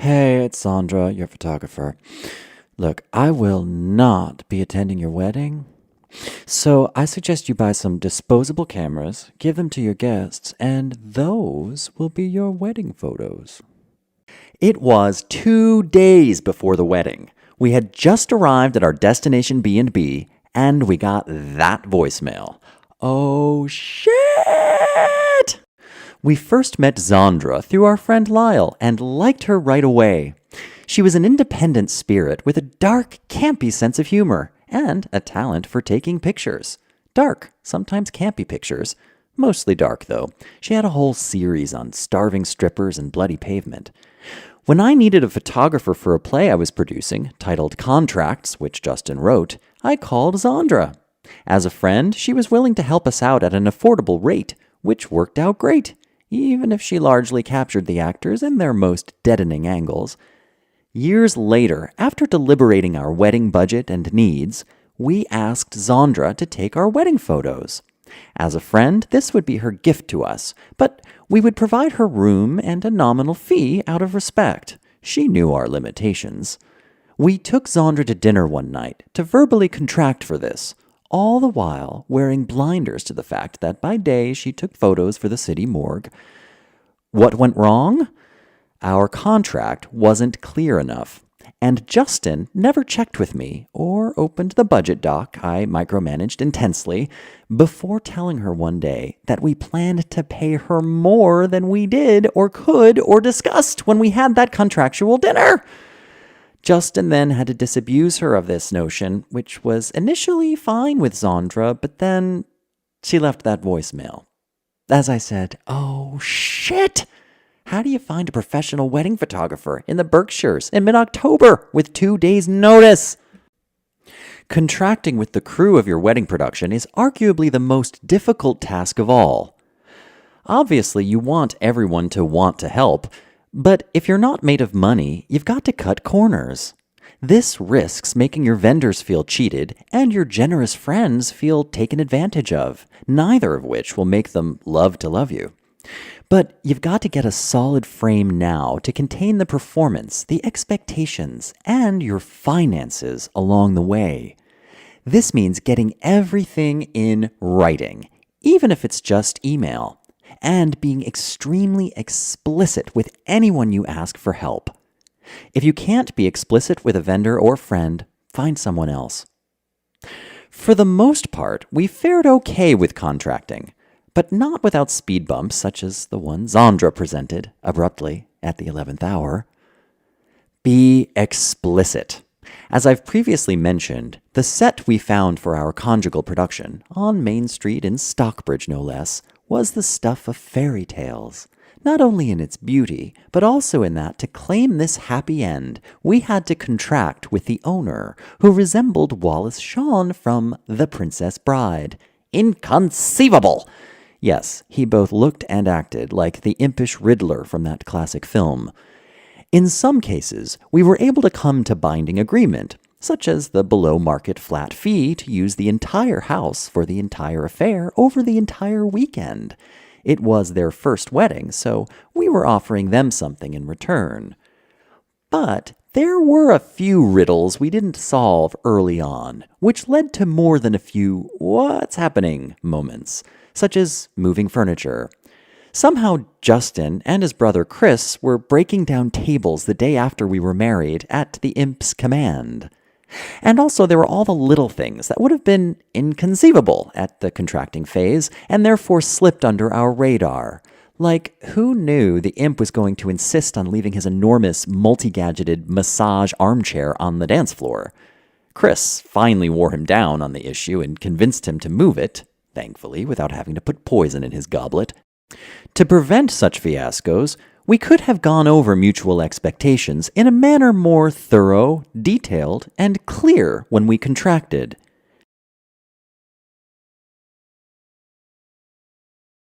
Hey, it's Sandra, your photographer. Look, I will not be attending your wedding. So I suggest you buy some disposable cameras, give them to your guests, and those will be your wedding photos. It was 2 days before the wedding. We had just arrived at our destination B&B, and we got that voicemail. Oh, shit! We first met Zandra through our friend Lyle and liked her right away. She was an independent spirit with a dark, campy sense of humor and a talent for taking pictures. Dark, sometimes campy pictures. Mostly dark, though. She had a whole series on starving strippers and bloody pavement. When I needed a photographer for a play I was producing, titled Contracts, which Justin wrote, I called Zandra. As a friend, she was willing to help us out at an affordable rate, which worked out great, even if she largely captured the actors in their most deadening angles. Years later, after deliberating our wedding budget and needs, we asked Zandra to take our wedding photos. As a friend, this would be her gift to us, but we would provide her room and a nominal fee out of respect. She knew our limitations. We took Zandra to dinner one night to verbally contract for this, all the while wearing blinders to the fact that by day she took photos for the city morgue. What went wrong? Our contract wasn't clear enough, and Justin never checked with me or opened the budget doc I micromanaged intensely before telling her one day that we planned to pay her more than we did or could or discussed when we had that contractual dinner. Justin then had to disabuse her of this notion, which was initially fine with Zandra, but then she left that voicemail. As I said, oh shit! How do you find a professional wedding photographer in the Berkshires in mid-October with 2 days' notice? Contracting with the crew of your wedding production is arguably the most difficult task of all. Obviously, you want everyone to want to help, but if you're not made of money, you've got to cut corners. This risks making your vendors feel cheated and your generous friends feel taken advantage of, neither of which will make them love to love you. But you've got to get a solid frame now to contain the performance, the expectations, and your finances along the way. This means getting everything in writing, even if it's just email, and being extremely explicit with anyone you ask for help. If you can't be explicit with a vendor or friend, find someone else. For the most part, we fared okay with contracting, but not without speed bumps such as the one Zandra presented abruptly at the 11th hour. Be explicit. As I've previously mentioned, the set we found for our conjugal production, on Main Street in Stockbridge no less, was the stuff of fairy tales. Not only in its beauty, but also in that to claim this happy end, we had to contract with the owner, who resembled Wallace Shawn from The Princess Bride. Inconceivable! Yes, he both looked and acted like the impish Riddler from that classic film. In some cases, we were able to come to binding agreement, such as the below-market flat fee to use the entire house for the entire affair over the entire weekend. It was their first wedding, so we were offering them something in return. But there were a few riddles we didn't solve early on, which led to more than a few "what's happening" moments, such as moving furniture. Somehow Justin and his brother Chris were breaking down tables the day after we were married at the imp's command. And also there were all the little things that would have been inconceivable at the contracting phase and therefore slipped under our radar. Like, who knew the imp was going to insist on leaving his enormous multi-gadgeted massage armchair on the dance floor? Chris finally wore him down on the issue and convinced him to move it, thankfully without having to put poison in his goblet. To prevent such fiascos, we could have gone over mutual expectations in a manner more thorough, detailed, and clear when we contracted.